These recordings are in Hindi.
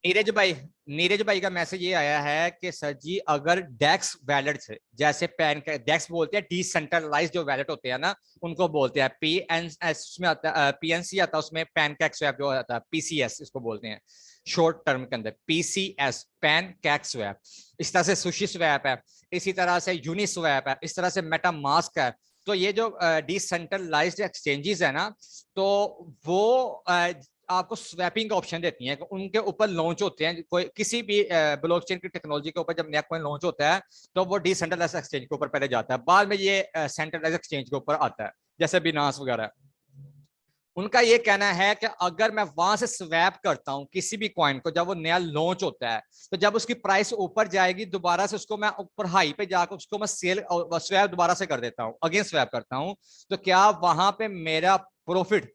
नीरज भाई का मैसेज ये आया है कि सर जी अगर डेक्स वैलेट से जैसे पैन का डेक्स बोलते हैं डिसेंट्रलाइज जो वैलेट होते हैं ना उनको बोलते हैं पीएनएस उसमें आता है पीएनसी आता है उसमें पैनकैक स्वैप जो आता है पीसीएस इसको बोलते हैं शॉर्ट टर्म के अंदर पीसीएस पैनकैक स्वैप। इस तरह से सुशी स्वैप है, इसी तरह से यूनिस्वैप है, इस तरह से मेटामास्क है। तो ये जो डिसेंट्रलाइज्ड एक्सचेंजेस है ना तो वो आपको स्वैपिंग का ऑप्शन देती हैं। उनके ऊपर लॉन्च होते हैं कोई किसी भी ब्लॉकचेन की टेक्नोलॉजी के ऊपर जब नया कोई लॉन्च होता है तो वो डिसेंट्रलाइज एक्सचेंज के ऊपर पहले जाता है, बाद में ये सेंट्रलाइज एक्सचेंज के ऊपर आता है जैसे बिनास वगैरह। उनका ये कहना है कि अगर मैं वहां से स्वैप करता हूं किसी भी कॉइन को जब वो नया लॉन्च होता है तो जब उसकी प्राइस ऊपर जाएगी दोबारा से उसको मैं ऊपर हाई पे जाकर उसको मैं सेल स्वैप दोबारा से कर देता हूं, अगेन स्वैप करता हूं, तो क्या वहां पे मेरा प्रॉफिट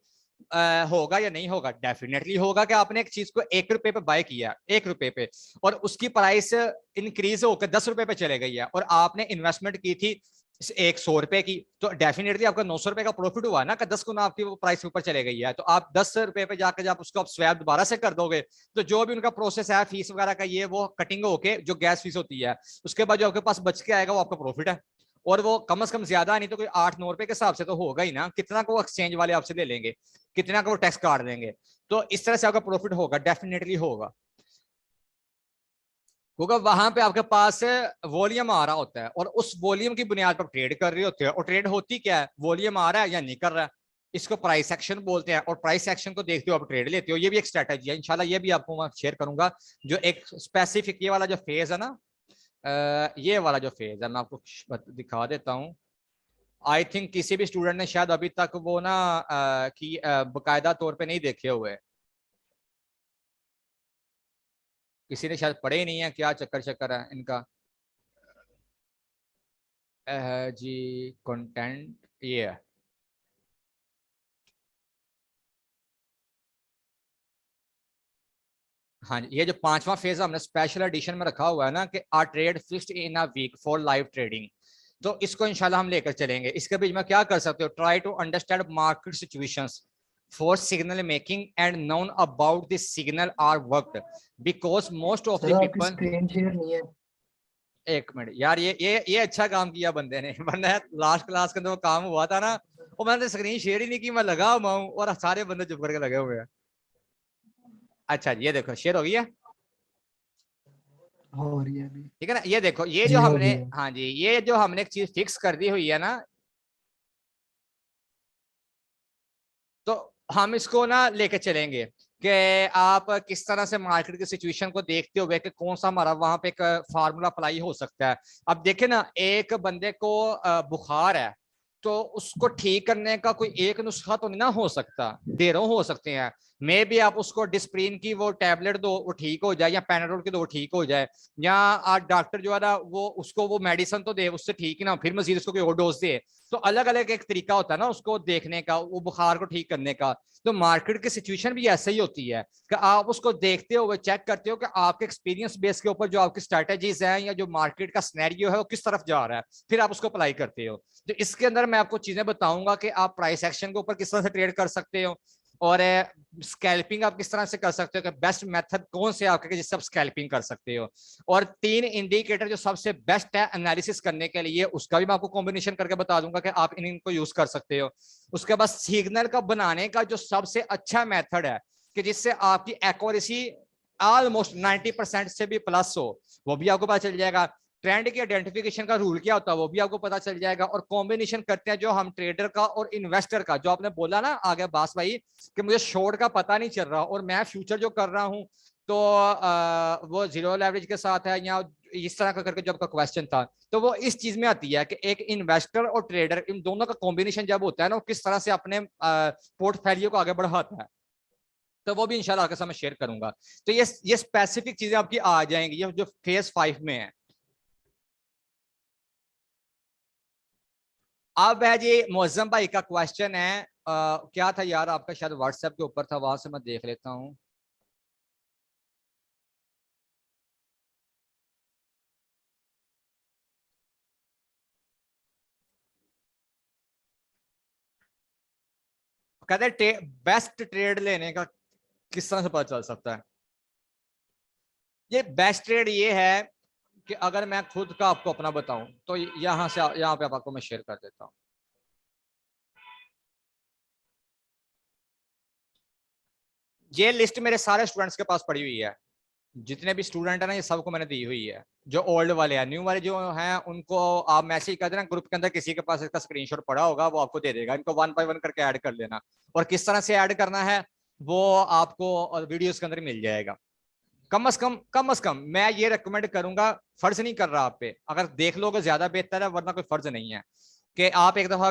होगा या नहीं होगा? डेफिनेटली होगा कि आपने एक चीज को 1 रुपए पे बाय किया, 1 रुपए पे, और उसकी प्राइस इंक्रीज होकर 10 रुपए पे चले गई है और आपने इन्वेस्टमेंट की थी 100 रुपए की, तो डेफिनेटली आपका 900 रुपए का प्रॉफिट हुआ ना कि 10 गुना आपकी वो प्राइस ऊपर चले गई है। तो आप 10 रुपए पे जाकर जब उसको आप स्वैप दोबारा से कर दोगे तो जो भी उनका प्रोसेस है फीस वगैरह का ये वो कटिंग होके जो गैस फीस होती है उसके बाद जो आपके पास बच के आएगा वो आपका प्रॉफिट है। और वो कम से कम ज्यादा नहीं तो कोई 8-9 रुपए के हिसाब से तो होगा ही ना, कितना को एक्सचेंज वाले आपसे ले लेंगे, कितना को टैक्स काट देंगे। तो इस तरह से आपका प्रॉफिट होगा, डेफिनेटली होगा, क्योंकि वहां पे आपके पास वॉल्यूम आ रहा होता है और उस वॉल्यूम की बुनियाद पर ट्रेड कर रहे होते हैं। और ट्रेड होती क्या है, वॉल्यूम आ रहा है या नहीं कर रहा है, इसको प्राइस एक्शन बोलते हैं। और प्राइस एक्शन को देखते हो आप ट्रेड लेते हो, ये भी एक स्ट्रेटेजी है। इंशाल्लाह ये भी आपको मैं शेयर करूंगा। जो एक स्पेसिफिक ये वाला जो फेज है ना, ये वाला जो फेज है मैं आपको दिखा देता हूँ। आई थिंक किसी भी स्टूडेंट ने शायद अभी तक वो ना कि बकायदा तौर पे नहीं देखे हुए, किसी ने शायद पढ़े ही नहीं है, क्या चक्कर चक्कर है इनका। जी कंटेंट ये है। हाँ जी, ये जो पांचवा फेज हमने स्पेशल एडिशन में रखा हुआ है ना कि are trade fixed in a week for live trading, तो इसको इंशाल्लाह हम लेकर चलेंगे। इसके बीच में क्या कर सकते हो, try to understand market situations for signal making and known about this signal are worked because most of sir the आपकी पीपल। स्क्रीन शेयर नहीं है। एक मिनट यार, ये अच्छा काम किया बंदे ने वरना लास्ट क्लास के अंदर वो काम हुआ था ना, वो मैंने स्क्रीन शेयर ही नहीं की, मैं लगा हुआ हूँ और सारे बंदे चुप करके लगे हुए हैं। अच्छा ये देखो शेयर हो गई है, हो रही है अभी। ठीक है ना। ये देखो ये जो जी हो हमने, रही है। हाँ जी, ये जो हमने एक चीज फिक्स कर दी हुई है ना, तो हम इसको ना लेके चलेंगे कि आप किस तरह से मार्केट की सिचुएशन को देखते हुए कि कौन सा हमारा वहां पे एक फार्मूला अप्लाई हो सकता है। अब देखे ना, एक बंदे को बुखार है तो उसको ठीक करने का कोई एक नुस्खा तो नहीं ना हो सकता, ढेरों हो सकते हैं। मे भी आप उसको डिस्प्रिन की वो टैबलेट दो वो ठीक हो जाए, या पैनाडोल की दो वो ठीक हो जाए, या आप डॉक्टर जो है ना वो उसको वो मेडिसिन तो दे उससे ठीक ही ना, फिर मजीद उसको कोई और डोज दे। तो अलग अलग एक तरीका होता है ना उसको देखने का, वो बुखार को ठीक करने का। तो मार्केट की सिचुएशन भी ऐसे ही होती है कि आप उसको देखते हो, चेक करते हो कि आपके एक्सपीरियंस बेस के ऊपर जो आपकी स्ट्रैटेजीज हैं या जो मार्केट का सिनेरियो है वो किस तरफ जा रहा है, फिर आप उसको अप्लाई करते हो। तो इसके अंदर मैं आपको चीजें बताऊंगा कि आप प्राइस एक्शन के ऊपर किस तरह से ट्रेड कर सकते हो, और स्कैल्पिंग आप किस तरह से कर सकते हो, कि बेस्ट मेथड कौन से आपके जिससे आप स्कैल्पिंग कर सकते हो। और 3 इंडिकेटर जो सबसे बेस्ट है एनालिसिस करने के लिए, उसका भी मैं आपको कॉम्बिनेशन करके बता दूंगा कि आप इनको यूज कर सकते हो। उसके बाद सिग्नल का बनाने का जो सबसे अच्छा मेथड है कि जिससे आपकी एक्यूरेसी ऑलमोस्ट 90% से भी प्लस हो, वो भी आपको पता चल जाएगा। ट्रेंड की आइडेंटिफिकेशन का रूल क्या होता है वो भी आपको पता चल जाएगा। और कॉम्बिनेशन करते हैं जो हम ट्रेडर का और इन्वेस्टर का, जो आपने बोला ना आगे बास भाई कि मुझे शॉर्ट का पता नहीं चल रहा और मैं फ्यूचर जो कर रहा हूं तो वो जीरो लेवरेज के साथ है या इस तरह का करके जो आपका क्वेश्चन था, तो वो इस चीज में आती है कि एक इन्वेस्टर और ट्रेडर इन दोनों का कॉम्बिनेशन जब होता है ना वो किस तरह से अपने पोर्टफोलियो को आगे बढ़ाता है। तो वो भी इंशाल्लाह आपके साथ मैं शेयर करूंगा। तो ये स्पेसिफिक चीजें आपकी आ जाएंगी ये जो फेज 5 में है। अब है जी मोजम भाई का क्वेश्चन है, क्या था यार आपका, शायद व्हाट्सएप के ऊपर था, वहां से मैं देख लेता हूँ। कहते बेस्ट ट्रेड लेने का किस तरह से पता चल सकता है। ये बेस्ट ट्रेड ये है कि अगर मैं खुद का आपको अपना बताऊं तो यहाँ से यहाँ पे आपको मैं शेयर कर देता हूँ। ये लिस्ट मेरे सारे स्टूडेंट्स के पास पड़ी हुई है, जितने भी स्टूडेंट है ना ये सबको मैंने दी हुई है। जो ओल्ड वाले हैं, न्यू वाले जो हैं उनको आप मैसेज कर देना, ग्रुप के अंदर किसी के पास इसका स्क्रीनशॉट पड़ा होगा वो आपको दे देगा। इनको 1 बाय 1 करके ऐड कर लेना, और किस तरह से ऐड करना है वो आपको वीडियोस के अंदर मिल जाएगा। कम से कम मैं ये रिकमेंड करूंगा, फर्ज नहीं कर रहा आप पे, अगर देख लोगे ज्यादा बेहतर है, वरना कोई फर्ज नहीं है, कि आप एक दफा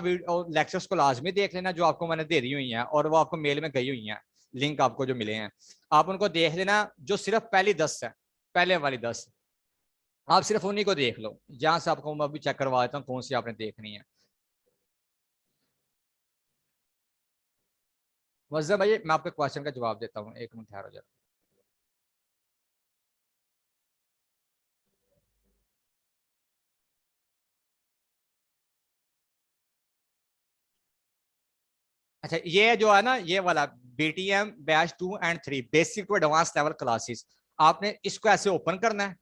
लेक्चर्स को लाजमी देख लेना जो आपको मैंने दे दी हुई हैं, और वो आपको मेल में गई हुई हैं, लिंक आपको जो मिले हैं आप उनको देख लेना। जो सिर्फ पहली 10 है, पहले वाली 10 आप सिर्फ उन्हीं को देख लो, जहां से आपको मैं अभी चेक करवा देता हूँ कौन सी आपने देखनी है। वजह भाई मैं आपके क्वेश्चन का जवाब देता हूँ, 1 मिनट ठहरो जरा। अच्छा, ये जो है ना ये वाला BTM batch 2 and 3 basic to advance level classes, आपने इसको ऐसे ओपन करना है।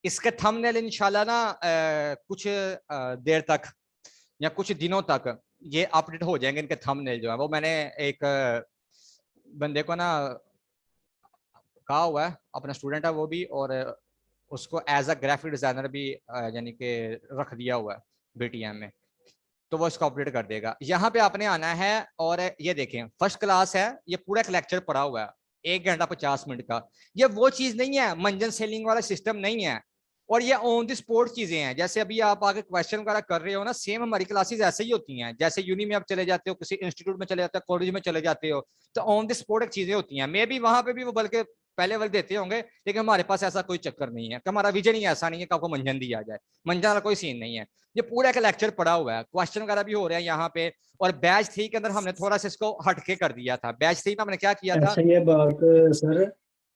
इसके थंबनेल इंशाल्लाह ना कुछ देर तक या कुछ दिनों तक ये अपडेट हो जाएंगे। इनके थंबनेल जो है वो मैंने एक बंदे को ना कहा हुआ है, अपना स्टूडेंट है वो भी, और उसको एज अ ग्राफिक डिजाइनर भी यानी कि रख दिया हुआ है BTM में, तो वो इसको अपडेट कर देगा। यहाँ पे आपने आना है और ये देखें फर्स्ट क्लास है, ये पूरा एक लेक्चर पड़ा हुआ है 1 घंटा 50 मिनट का। ये वो चीज नहीं है, मंजन सेलिंग वाला सिस्टम नहीं है, और ये ऑन द स्पॉट चीजें हैं। जैसे अभी आप आगे क्वेश्चन वगैरह कर रहे हो ना, सेम हमारी क्लासेस ऐसे ही होती हैं। जैसे यूनी में आप चले जाते हो, किसी इंस्टीट्यूट में चले जाते हो, कॉलेज में चले जाते हो, तो ऑन द स्पॉट एक चीजें होती हैं। मे भी वहां पे भी वो बल्कि पहले वाले देते होंगे, लेकिन हमारे पास ऐसा कोई चक्कर नहीं है कि हमारा विजन ही ऐसा नहीं है कि आपको मंजन दिया जाए। मंजन वाला कोई सीन नहीं है। ये पूरा एक लेक्चर पड़ा हुआ है, क्वेश्चन वगैरह भी हो रहे हैं यहाँ पे। और बैच 3 के अंदर हमने थोड़ा सा इसको हटके कर दिया था। बैच 3 में हमने क्या किया था, ऐसा ये बात सर,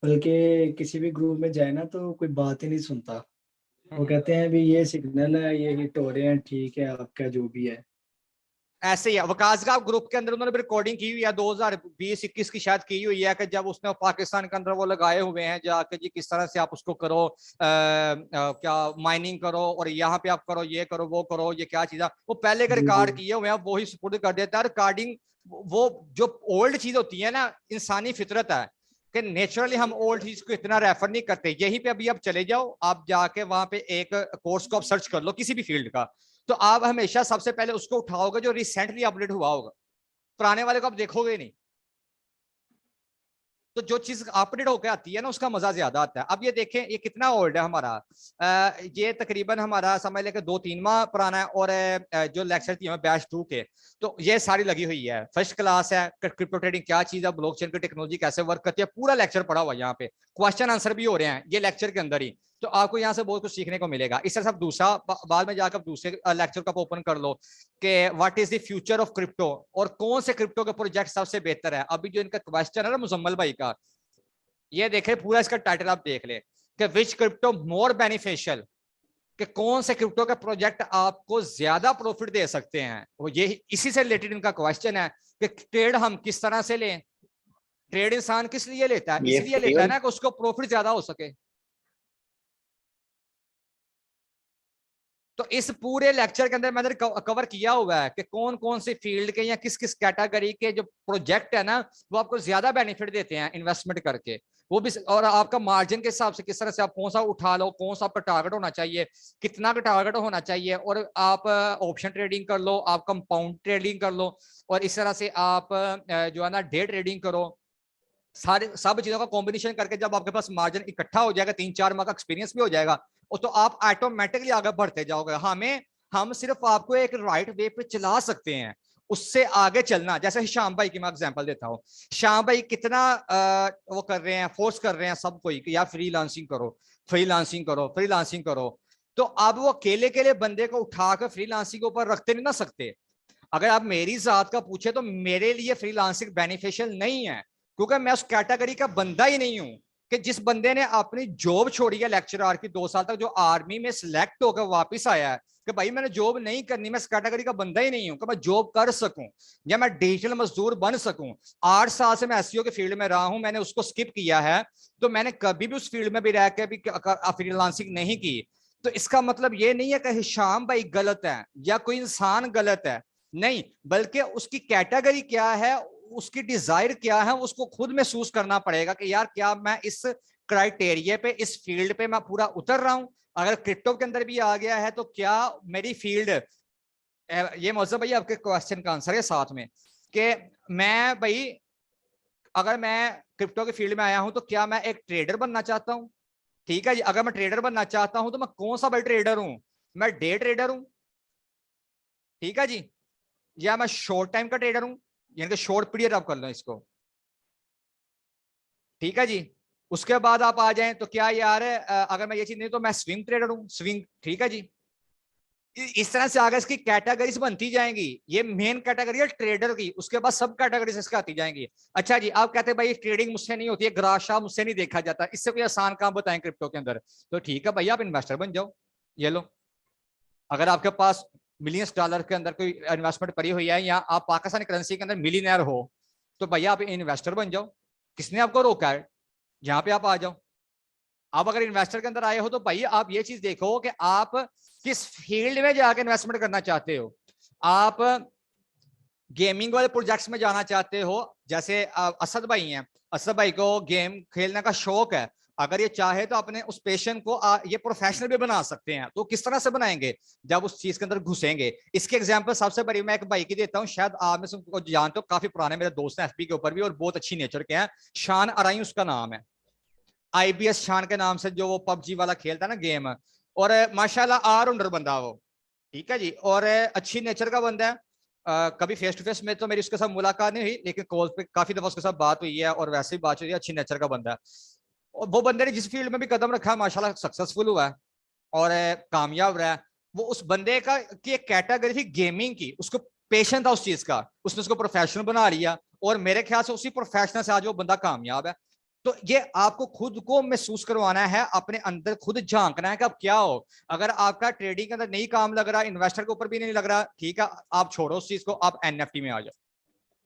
बल्कि किसी भी ग्रुप में जाए ना तो कोई बात ही नहीं सुनता। वो कहते हैं भी ये सिग्नल है, ये हिट हो रहे हैं, ठीक है आपका जो भी है। ऐसे ही है। वकास का ग्रुप के अंदर उन्होंने भी रिकॉर्डिंग की हुई है 2020-21 की शायद की हुई है, कि जब उसने पाकिस्तान के अंदर वो लगाए हुए हैं जाके जी किस तरह से आप उसको करो, क्या माइनिंग करो, और यहाँ पे आप करो, ये करो, वो करो, ये क्या चीज है, वो पहले के जी जी। रिकॉर्ड किए हुए हैं, वही सपोर्ट कर देता है रिकॉर्डिंग। वो जो ओल्ड चीज होती है ना, इंसानी फितरत है कि नेचुरली हम ओल्ड चीज को इतना रेफर नहीं करते। यहीं पे अभी आप चले जाओ, आप जाके वहां पे एक कोर्स को आप सर्च कर लो किसी भी फील्ड का, तो आप हमेशा सबसे पहले उसको उठाओगे जो रिसेंटली अपडेट हुआ होगा, पुराने वाले को आप देखोगे नहीं। तो जो चीज अपडेट होकर आती है ना उसका मजा ज्यादा आता है। अब ये देखें ये कितना ओल्ड है हमारा, ये तकरीबन हमारा समझ लें कि 2-3 माह पुराना है। और जो लेक्चर थी बैच 2 के, तो ये सारी लगी हुई है। फर्स्ट क्लास है, क्रिप्टो ट्रेडिंग क्या चीज है, ब्लॉकचेन की टेक्नोलॉजी कैसे वर्क करती है, पूरा लेक्चर पड़ा हुआ है। यहाँ पे क्वेश्चन आंसर भी हो रहे हैं ये लेक्चर के अंदर ही, तो आपको यहाँ से बहुत कुछ सीखने को मिलेगा। इस तरह से दूसरा बाद में जाकर दूसरे लेक्चर को ओपन कर लो कि what is the future of crypto, और कौन से क्रिप्टो के प्रोजेक्ट सबसे बेहतर है। अभी जो इनका क्वेश्चन है ना मुजम्मल भाई का, ये देखे पूरा इसका टाइटल आप देख ले कि विच क्रिप्टो मोर बेनिफिशियल, कि कौन से क्रिप्टो का प्रोजेक्ट आपको ज्यादा प्रॉफिट दे सकते हैं। वो ये इसी से रिलेटेड इनका क्वेश्चन है कि ट्रेड हम किस तरह से लें। ट्रेड इंसान किस लिए लेता है, ये इसलिए लेता है फ्यूल ना कि उसको प्रॉफिट ज्यादा हो सके। तो इस पूरे लेक्चर के अंदर मैंने कवर किया हुआ है कि कौन कौन से फील्ड के या किस किस कैटेगरी के जो प्रोजेक्ट है ना वो आपको ज्यादा बेनिफिट देते हैं इन्वेस्टमेंट करके। वो भी, और आपका मार्जिन के हिसाब से किस तरह से आप कौन सा उठा लो, कौन सा आपका टारगेट होना चाहिए, कितना का टारगेट होना चाहिए। और आप ऑप्शन ट्रेडिंग कर लो, आप कंपाउंड ट्रेडिंग कर लो, और इस तरह से आप जो है ना डे ट्रेडिंग करो। सारे सब चीजों का कॉम्बिनेशन करके जब आपके पास मार्जिन इकट्ठा हो जाएगा, 3-4 माह का एक्सपीरियंस भी हो जाएगा, और तो आप ऑटोमेटिकली आगे बढ़ते जाओगे। हम सिर्फ आपको एक राइट वे पे चला सकते हैं, उससे आगे चलना। जैसे श्याम भाई की मैं एग्जांपल देता हूँ, श्याम भाई कितना वो कर रहे हैं, फोर्स कर रहे हैं सबको या फ्रीलांसिंग करो, फ्रीलांसिंग करो, फ्रीलांसिंग करो। तो अब वो अकेले अकेले बंदे को उठाकर फ्रीलांसिंग के ऊपर रखते नहीं ना सकते। अगर आप मेरी जात का पूछे तो मेरे लिए फ्रीलांसिंग बेनिफिशियल नहीं है, क्योंकि मैं उस कैटेगरी का बंदा ही नहीं हूं कि जिस बंदे ने अपनी जॉब छोड़ी है लेक्चरर की 2 साल तक, जो आर्मी में सिलेक्ट होकर वापस आया है, कि भाई मैंने जॉब नहीं करनी, मैं इस कैटेगरी का बंदा ही नहीं हूं कि मैं जॉब कर सकूं या मैं डिजिटल मजदूर बन सकूं। 8 साल से मैं एसईओ के फील्ड में रहा हूं, मैंने उसको स्किप किया है, तो मैंने कभी भी उस फील्ड में भी रह के भी फ्रीलांसिंग नहीं की। तो इसका मतलब ये नहीं है कि हिशाम भाई गलत है या कोई इंसान गलत है, नहीं, बल्कि उसकी कैटेगरी क्या है, उसकी डिजायर क्या है, उसको खुद महसूस करना पड़ेगा कि यार क्या मैं इस क्राइटेरिया पे, इस फील्ड पे मैं पूरा उतर रहा हूं। अगर क्रिप्टो के अंदर भी आ गया है तो क्या मेरी फील्ड, ये मौजूद भाई आपके क्वेश्चन का आंसर है साथ में, कि मैं भाई अगर मैं क्रिप्टो के फील्ड में आया हूं तो क्या मैं एक ट्रेडर बनना चाहता हूं। ठीक है जी, अगर मैं ट्रेडर बनना चाहता हूं तो मैं कौन सा भाई ट्रेडर हूं, मैं डे ट्रेडर हूं, ठीक है जी, या मैं शॉर्ट टाइम का ट्रेडर हूं, यानी कि शॉर्ट पीरियड आप कर लो इसको, ठीक है जी। उसके बाद आप आ जाएं तो क्या यार अगर मैं ये चीज नहीं तो मैं स्विंग ट्रेडर हूं, स्विंग, ठीक है जी। इस तरह से आगे इसकी कैटेगरीज बनती जाएंगी, ये मेन कैटेगरी है ट्रेडर की, उसके बाद सब कैटेगरीज इसका आती जाएंगी। अच्छा जी, आप कहते हैं भाई ट्रेडिंग मुझसे नहीं होती है, ग्राशा मुझसे नहीं देखा जाता, इससे कोई आसान काम बताएं क्रिप्टो के अंदर, तो ठीक है भैया आप इन्वेस्टर बन जाओ, ये लो। अगर आपके पास मिलियंस डॉलर के अंदर कोई इन्वेस्टमेंट पड़ी हुई है या आप पाकिस्तानी करेंसी के अंदर मिलीनियर हो, तो भैया आप इन्वेस्टर बन जाओ, किसने आपको रोका है, यहाँ पे आप आ जाओ। आप अगर इन्वेस्टर के अंदर आए हो तो भाई आप ये चीज देखो कि आप किस फील्ड में जाके इन्वेस्टमेंट करना चाहते हो। आप गेमिंग वाले प्रोजेक्ट्स में जाना चाहते हो, जैसे असद भाई हैं, असद भाई को गेम खेलने का शौक है, अगर ये चाहे तो अपने उस पेशन को ये प्रोफेशनल भी बना सकते हैं, तो किस तरह से बनाएंगे, जब उस चीज के अंदर घुसेंगे। इसके एग्जांपल सबसे बड़ी मैं एक भाई की देता हूँ, शायद आप में से जानते हो, काफी पुराने मेरे दोस्त हैं एफबी के ऊपर भी और बहुत अच्छी नेचर के हैं, शान अराई उसका नाम है, आईबीएस शान के नाम से, जो वो पबजी वाला खेलता है ना गेम, और माशाल्लाह ऑलराउंडर बंदा वो, ठीक है जी, और अच्छी नेचर का बंदा है। कभी फेस टू फेस में तो मेरी उसके साथ मुलाकात नहीं हुई, लेकिन कॉल पे काफी दफा उसके साथ बात हुई है और वैसे ही बात हुई है, अच्छी नेचर का बंदा है। और वो बंदे ने जिस फील्ड में भी कदम रखा है माशाल्लाह सक्सेसफुल हुआ है और कामयाब रहा है। वो उस बंदे का की एक कैटेगरी थी गेमिंग की, उसको पेशन था उस चीज का, उसने उसको प्रोफेशनल बना लिया और मेरे ख्याल से उसी प्रोफेशनल से आज वो बंदा कामयाब है। तो ये आपको खुद को महसूस करवाना है, अपने अंदर खुद झांकना है कि आप क्या हो। अगर आपका ट्रेडिंग के अंदर नहीं काम लग रहा, इन्वेस्टर के ऊपर भी नहीं लग रहा, ठीक है, आप छोड़ो उस चीज को, आप एनएफटी में आ जाओ।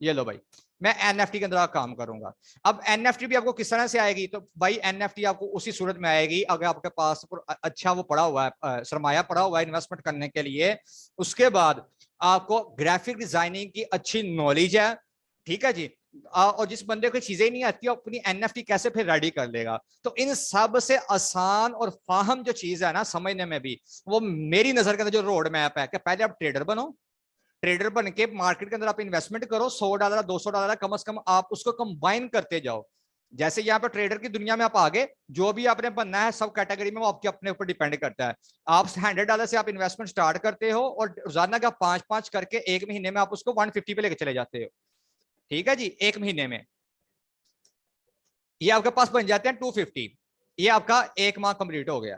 ये लो भाई, मैं एनएफटी के अंदर काम करूंगा। अब एनएफटी भी आपको किस तरह से आएगी, तो भाई एनएफटी आपको उसी सूरत में आएगी अगर आपके पास अच्छा वो पड़ा हुआ है, सरमाया पड़ा हुआ है इन्वेस्टमेंट करने के लिए। उसके बाद आपको ग्राफिक डिजाइनिंग की अच्छी नॉलेज है, ठीक है जी। और जिस बंदे को चीजें नहीं आती है अपनी एनएफटी कैसे फिर रेडी कर लेगा। तो इन सब से आसान और फाहम जो चीज है ना समझने में भी, वो मेरी नजर के अंदर जो रोड मैप है कि पहले आप ट्रेडर बनो, ट्रेडर बन के मार्केट के अंदर आप इन्वेस्टमेंट करो, $100 $200 कम से कम आप उसको कंबाइन करते जाओ। जैसे यहाँ पर ट्रेडर की दुनिया में आप आगे जो भी आपने बनना है सब कैटेगरी में वो आपके अपने ऊपर डिपेंड करता है। आप $100 से आप इन्वेस्टमेंट स्टार्ट करते हो और रोजाना का 5-5 करके एक महीने में आप उसको 150 पे लेके चले जाते हो, ठीक है जी, एक महीने में ये आपके पास बन जाते हैं 250। ये आपका एक माह कंप्लीट हो गया,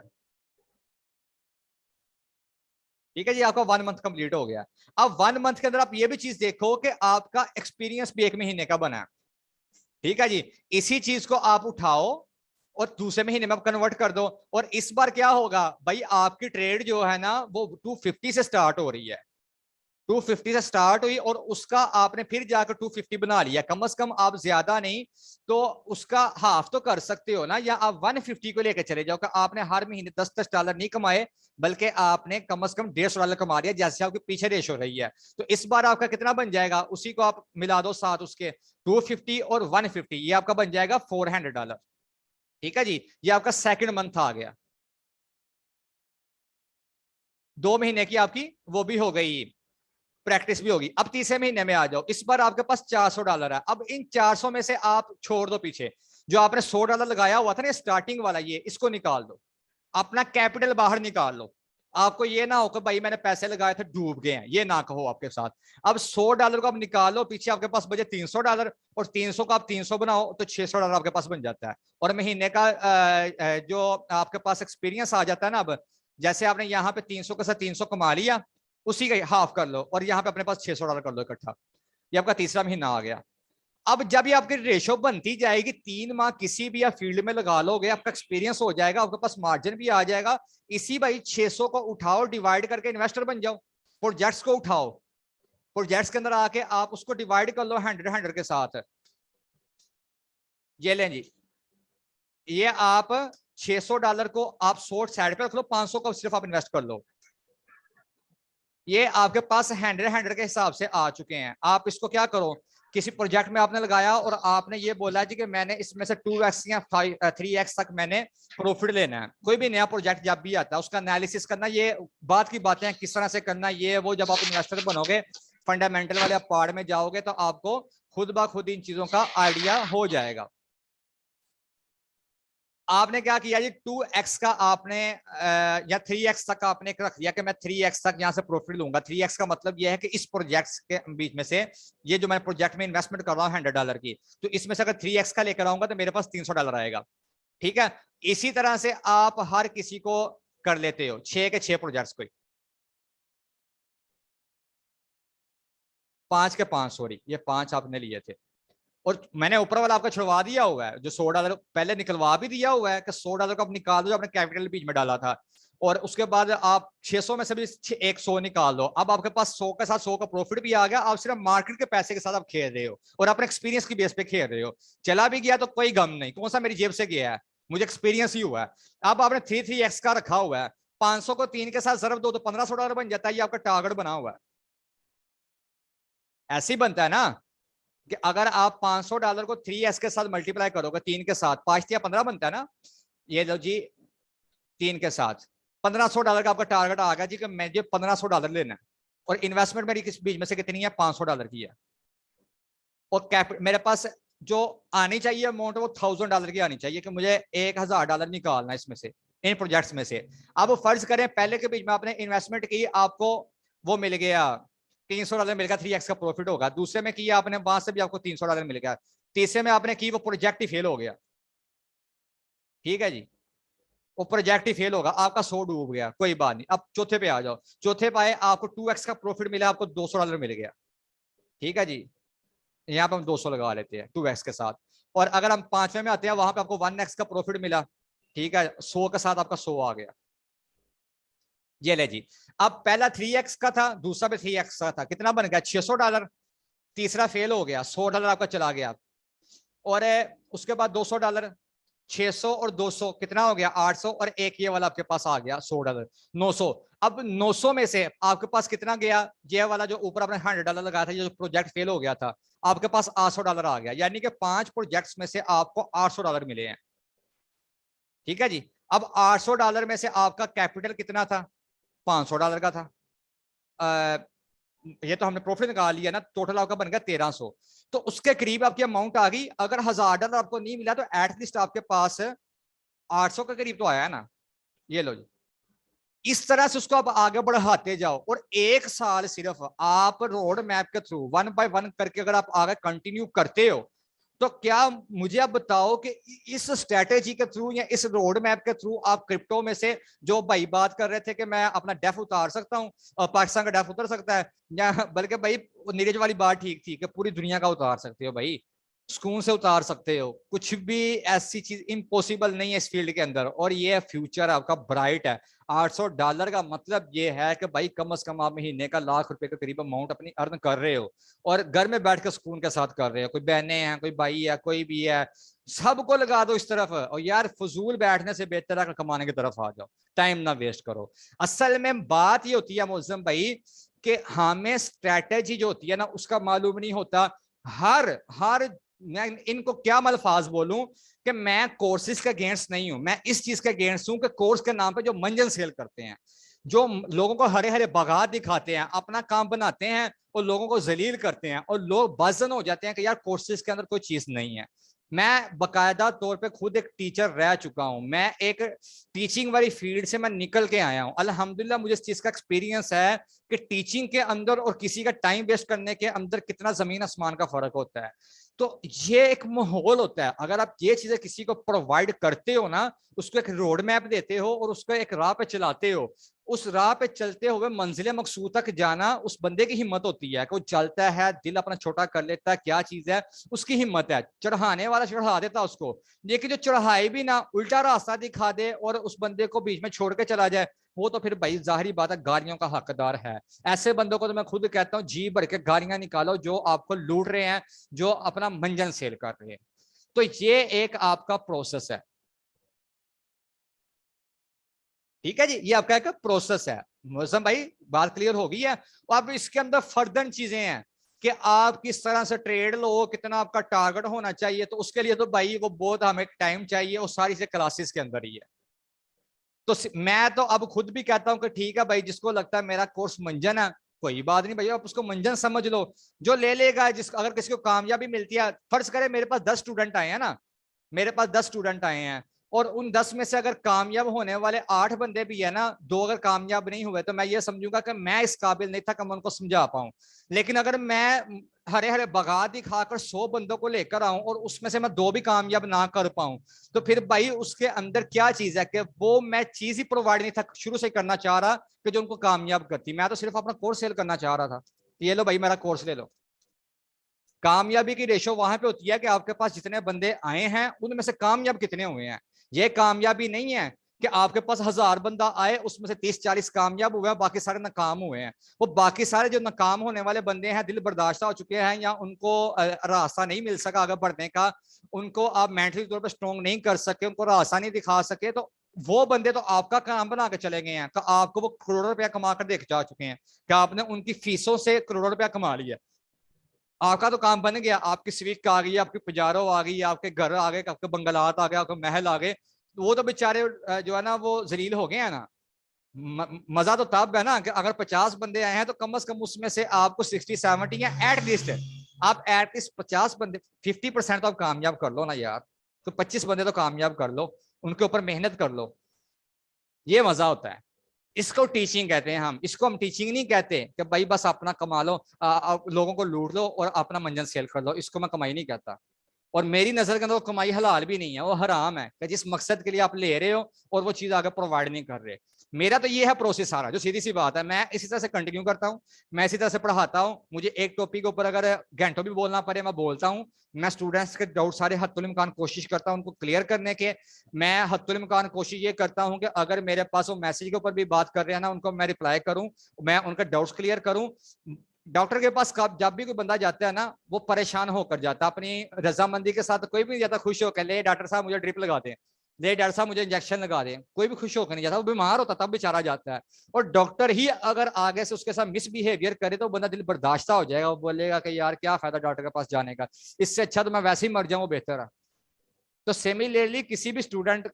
ठीक है जी, आपका 1 मंथ कंप्लीट हो गया। अब 1 मंथ के अंदर आप ये भी चीज देखो कि आपका एक्सपीरियंस भी एक महीने का बना है, ठीक है जी। इसी चीज को आप उठाओ और दूसरे महीने में आप कन्वर्ट कर दो, और इस बार क्या होगा भाई, आपकी ट्रेड जो है ना वो 250 से स्टार्ट हो रही है, 250 से स्टार्ट हुई और उसका आपने फिर जाकर 250 बना लिया, कम से कम आप ज्यादा नहीं तो उसका हाफ तो कर सकते हो ना, या आप 150 को लेकर चले जाओ कि आपने हर महीने $10 नहीं कमाए, बल्कि आपने कम से कम $150 कमा लिया, जैसे आपके पीछे रेश हो रही है। तो इस बार आपका कितना बन जाएगा, उसी को आप मिला दो साथ उसके, 250 और 150, ये आपका बन जाएगा $400, ठीक है जी। ये आपका सेकंड मंथ आ गया, 2 महीने की आपकी वो भी हो गई, प्रैक्टिस भी होगी। अब तीसरे महीने में आ जाओ, इस बार आपके पास $400 है। अब इन 400 में से आप छोड़ दो पीछे, जो आपने $100 लगाया हुआ था ना स्टार्टिंग वाला, ये इसको निकाल दो, अपना कैपिटल बाहर निकाल लो। आपको ये ना हो कि भाई मैंने पैसे लगाए थे डूब गए हैं, ये ना कहो आपके साथ। अब $100 को आप निकालो, पीछे आपके पास बचे $300, और 300 का आप 300 बनाओ तो $600 आपके पास बन जाता है। और महीने का जो आपके पास एक्सपीरियंस आ जाता है ना, अब जैसे आपने यहाँ पे 300 के साथ 300 कमा लिया, उसी का हाफ कर लो और यहाँ पे अपने पास $600 कर लो इकट्ठा, ये आपका तीसरा महीना आ गया। अब जब ये आपकी रेशो बनती जाएगी, 3 माह किसी भी आप फील्ड में लगा लोगे, आपका एक्सपीरियंस हो जाएगा, आपके पास मार्जिन भी आ जाएगा। इसी भाई 600 को उठाओ, डिवाइड करके इन्वेस्टर बन जाओ। प्रोजेक्ट्स को उठाओ, प्रोजेक्ट्स के अंदर आके आप उसको डिवाइड कर लो 100 के साथ। ये लें जी, ये आप $600 को आप शॉर्ट साइड पे रख लो, 500 को सिर्फ आप इन्वेस्ट कर लो। ये आपके पास 100 के हिसाब से आ चुके हैं। आप इसको क्या करो, किसी प्रोजेक्ट में आपने लगाया और आपने ये बोला जी कि मैंने इसमें से 2x या 3x तक मैंने प्रॉफिट लेना है। कोई भी नया प्रोजेक्ट जब भी आता है उसका एनालिसिस करना, ये बात की बातें हैं किस तरह से करना, ये वो जब आप इन्वेस्टर बनोगे, फंडामेंटल वाले पार्ट में जाओगे तो आपको खुद ब खुद इन चीजों का आइडिया हो जाएगा। आपने क्या किया जी, 2x का आपने या 3x तक आपने रख दिया कि मैं 3x तक यहां से प्रॉफिट लूंगा। 3x का मतलब यह है कि इस प्रोजेक्ट के बीच में से, ये जो मैं प्रोजेक्ट में इन्वेस्टमेंट कर रहा हूं $100 की, तो इसमें से अगर 3x का लेकर आऊंगा तो मेरे पास $300 आएगा। ठीक है, इसी तरह से आप हर किसी को कर लेते हो, 6 के 6 प्रोजेक्ट्स को, 5 के 5, सॉरी ये 5 आपने लिए थे। और मैंने ऊपर वाला आपका छुड़वा दिया हुआ है, जो $100 पहले निकलवा भी दिया हुआ है कि $100 को आप निकाल दो जो आपने कैपिटल बीच में डाला था, और उसके बाद आप 600 में से भी 100 निकाल दो। अब आपके पास 100 के साथ 100 का प्रॉफिट भी आ गया। आप सिर्फ मार्केट के पैसे के साथ आप खेल रहे हो और अपने एक्सपीरियंस की बेस पे खेल रहे हो। चला भी गया तो कोई गम नहीं, कौन सा मेरी जेब से गया है, मुझे एक्सपीरियंस ही हुआ है। अब आपने 3x का रखा हुआ है, 500 को 3 के साथ जरूर दो तो $1500 बन जाता है। ये आपका टारगेट बना हुआ है, ऐसे ही बनता है ना कि अगर आप $500 को 3x के साथ मल्टीप्लाई करोगे, 3 के साथ 5 या 15 बनता है ना। ये लो जी, 3 के साथ $1500 का आपका टारगेट आ गया जी कि मुझे $1500 लेना है, और इन्वेस्टमेंट मेरी किस बीच में से कितनी है, $500 की है। और मेरे पास जो आनी चाहिए अमाउंट वो $1000 की आनी चाहिए कि मुझे $1000 निकालना है इसमें से, इन प्रोजेक्ट्स में से। अब फर्ज करें पहले के बीच में आपने इन्वेस्टमेंट की, आपको वो मिल गया $300 मिल गया, 3x का प्रॉफिट होगा। दूसरे में किया आपने, वहां से भी आपको $300 मिल गया। तीसरे में आपने की, वो प्रोजेक्ट ही फेल हो गया। ठीक है जी, वो प्रोजेक्ट ही फेल होगा, आपका 100 डूब गया, कोई बात नहीं। अब चौथे पे आ जाओ, चौथे पे आए, आपको 2x का प्रॉफिट मिला, आपको $200 मिल गया। ठीक है जी, यहाँ पे हम 200 लगा लेते हैं 2x के साथ। और अगर हम 5वें में आते हैं, वहां पे आपको 1x का प्रॉफिट मिला। ठीक है, 100 के साथ आपका 100 आ गया। ये ले जी, अब पहला 3x का था, दूसरा भी 3x का था, कितना बन गया $600। तीसरा फेल हो गया, $100 आपका चला गया। और उसके बाद $200, 600 और 200 कितना हो गया 800, और एक ये वाला आपके पास आ गया $100, 900। अब 900 में से आपके पास कितना गया, ये वाला जो ऊपर आपने $100 लगाया था, ये जो प्रोजेक्ट फेल हो गया था, आपके पास $800 आ गया। यानी कि 5 प्रोजेक्ट्स में से आपको $800 मिले हैं। ठीक है जी, अब $800 में से आपका कैपिटल कितना था, $500 का था। ये तो हमने प्रॉफिट निकाल लिया ना, टोटल आपका बन गया 1300। तो उसके करीब आपकी अमाउंट आ गई। अगर $1000 आपको नहीं मिला तो एटलीस्ट आपके पास 800 के करीब तो आया ना। ये लो जी, इस तरह से उसको आप आगे बढ़ाते जाओ, और 1 साल सिर्फ आप रोड मैप के थ्रू 1 बाय 1 करके अगर आप आगे कंटिन्यू करते हो, तो क्या मुझे आप बताओ कि इस स्ट्रेटेजी के थ्रू या इस रोड मैप के थ्रू आप क्रिप्टो में से, जो भाई बात कर रहे थे कि मैं अपना डेफ उतार सकता हूँ और पाकिस्तान का डेफ उतर सकता है, या बल्कि भाई नीरज वाली बात ठीक थी कि पूरी दुनिया का उतार सकते हो भाई, सुकून से उतार सकते हो। कुछ भी ऐसी चीज इम्पॉसिबल नहीं है इस फील्ड के अंदर, और ये फ्यूचर आपका ब्राइट है। $800 का मतलब ये है कि भाई कम से कम आप महीने का ₹1,00,000 के करीब अमाउंट अपनी अर्न कर रहे हो, और घर में बैठ कर सुकून के साथ कर रहे हो। कोई बहनें हैं, कोई भाई है, कोई भी है, सबको लगा दो इस तरफ, और यार फजूल बैठने से बेहतर है कमाने की तरफ आ जाओ, टाइम ना वेस्ट करो। असल में बात ये होती है मोज़म भाई कि हमें स्ट्रेटेजी जो होती है ना उसका मालूम नहीं होता। हर हर मैं इनको क्या अल्फाज बोलूं कि मैं कोर्सेज के अगेंस्ट नहीं हूं, मैं इस चीज के अगेंस्ट हूं कि कोर्स के नाम पे जो मंजन सेल करते हैं, जो लोगों को हरे हरे बागात दिखाते हैं, अपना काम बनाते हैं और लोगों को जलील करते हैं, और लोग बाज़न हो जाते हैं कि यार कोर्सेज के अंदर कोई चीज नहीं है। मैं बकायदा तौर पे खुद एक टीचर रह चुका हूं, मैं एक टीचिंग वाली फील्ड से मैं निकल के आया हूं। अल्हम्दुलिल्लाह मुझे इस चीज का एक्सपीरियंस है कि टीचिंग के अंदर और किसी का टाइम वेस्ट करने के अंदर कितना जमीन आसमान का फर्क होता है। तो ये एक माहौल होता है, अगर आप ये चीजें किसी को प्रोवाइड करते हो ना, उसको एक रोड मैप देते हो और उसको एक राह पे चलाते हो, उस राह पे चलते हुए मंजिल मकसूद तक जाना उस बंदे की हिम्मत होती है कि वो चलता है, दिल अपना छोटा कर लेता है, क्या चीज है उसकी हिम्मत है। चढ़ाने वाला चढ़ा देता उसको, लेकिन जो चढ़ाए भी ना उल्टा रास्ता दिखा दे और उस बंदे को बीच में छोड़ के चला जाए, वो तो फिर भाई जाहिर बात है गालियों का हकदार है। ऐसे बंदों को तो मैं खुद कहता हूँ जी भर के गालियां निकालो, जो आपको लूट रहे हैं, जो अपना मंजन सेल कर रहे हैं। तो ये एक आपका प्रोसेस है, ठीक है जी, ये आपका एक प्रोसेस है। मौसम भाई बात क्लियर हो गई है। अब इसके अंदर फर्दर चीजें हैं कि आप किस तरह से ट्रेड लो, कितना आपका टारगेट होना चाहिए, तो उसके लिए तो भाई वो बहुत हमें टाइम चाहिए, वो सारी से क्लासेस के अंदर ही है। तो मैं तो अब खुद भी कहता हूं कि ठीक है भाई, जिसको लगता है मेरा कोर्स मंजन है, कोई बात नहीं भैया, आप उसको मंजन समझ लो। जो ले लेगा, जिस अगर किसी को कामयाबी मिलती है, फर्ज करे मेरे पास 10 स्टूडेंट आए हैं ना, मेरे पास 10 स्टूडेंट आए हैं, और उन 10 में से अगर कामयाब होने वाले 8 बंदे भी है ना, 2 अगर कामयाब नहीं हुए, तो मैं ये समझूंगा कि मैं इस काबिल नहीं था कि मैं उनको समझा पाऊं। लेकिन अगर मैं हरे हरे बगा दिखाकर 100 बंदों को लेकर आऊं और उसमें से मैं 2 भी कामयाब ना कर पाऊं, तो फिर भाई उसके अंदर क्या चीज है कि वो मैं चीज ही प्रोवाइड नहीं था शुरू से करना चाह रहा कि जो उनको कामयाब करती। मैं तो सिर्फ अपना कोर्स सेल करना चाह रहा था। ये लो भाई मेरा कोर्स ले लो। कामयाबी की रेशो वहां पे होती है कि आपके पास जितने बंदे आए हैं उनमें से कामयाब कितने हुए हैं। ये कामयाबी नहीं है कि आपके पास 1000 बंदा आए, उसमें से 30-40 कामयाब हुए हैं, बाकी सारे नाकाम हुए हैं। वो बाकी सारे जो नाकाम होने वाले बंदे हैं, दिल बर्दाश्त हो चुके हैं, या उनको रास्ता नहीं मिल सका आगे बढ़ने का, उनको आप मेंटली तौर पर स्ट्रॉन्ग नहीं कर सके, उनको रास्ता नहीं दिखा सके, तो वो बंदे तो आपका काम बना के चले गए हैं। तो आपको वो करोड़ों रुपया कमा कर देख जा चुके हैं कि आपने उनकी फीसों से करोड़ों रुपया कमा लिया। आपका तो काम बन गया, आपकी स्विक आ गई, आपकी पजारो आ गई, आपके घर आ गए, आपके बंगलात आ गए, आपके महल आ गए। तो वो तो बेचारे जो है ना वो जलील हो गए हैं ना। मजा तो तब है ना कि अगर 50 बंदे आए हैं तो कम से कम उसमें से आपको 60-70 या एटलीस्ट आप एटलीस्ट 50 बंदे 50% तो आप कामयाब कर लो ना यार। तो 25 बंदे तो कामयाब कर लो, उनके ऊपर मेहनत कर लो, ये मजा होता है। इसको टीचिंग कहते हैं हम, इसको हम टीचिंग नहीं कहते कि भाई बस अपना कमा लो, लोगों को लूट लो और अपना मंजन सेल कर लो, इसको मैं कमाई नहीं कहता। और मेरी नजर के अंदर वो कमाई हलाल भी नहीं है, वो हराम है कि जिस मकसद के लिए आप ले रहे हो और वो चीज आगे प्रोवाइड नहीं कर रहे। मेरा तो ये है प्रोसेस सारा, जो सीधी सी बात है, मैं इसी तरह से कंटिन्यू करता हूँ, मैं इसी तरह से पढ़ाता हूँ। मुझे एक टॉपिक के ऊपर अगर घंटों भी बोलना पड़े मैं बोलता हूँ। मैं स्टूडेंट्स के डाउट सारे हत्तुल इम्कान कोशिश करता हूँ उनको क्लियर करने के। मैं हत्तुल इम्कान कोशिश ये करता हूँ कि अगर मेरे पास वो मैसेज के ऊपर भी बात कर रहे हैं ना, उनको मैं रिप्लाई करूँ, मैं उनका डाउट्स क्लियर करूँ। डॉक्टर के पास जब भी कोई बंदा जाता है ना, वो परेशान होकर जाता है, अपनी रजामंदी के साथ कोई भी नहीं जाता खुश होकर, ले डॉक्टर साहब मुझे ड्रिप लगा दें, ले डॉक्टर साहब मुझे इंजेक्शन लगा दें, कोई भी खुश होकर नहीं जाता, वो बीमार होता तब बेचारा जाता है। और डॉक्टर ही अगर आगे से उसके साथ मिसबिहेवियर करे तो बंदा दिल बर्दाश्त हो जाएगा, वो बोलेगा कि यार क्या फायदा डॉक्टर के पास जाने का, इससे अच्छा तो मैं वैसे ही मर जाऊं, बेहतर है। तो सिमिलरली किसी भी स्टूडेंट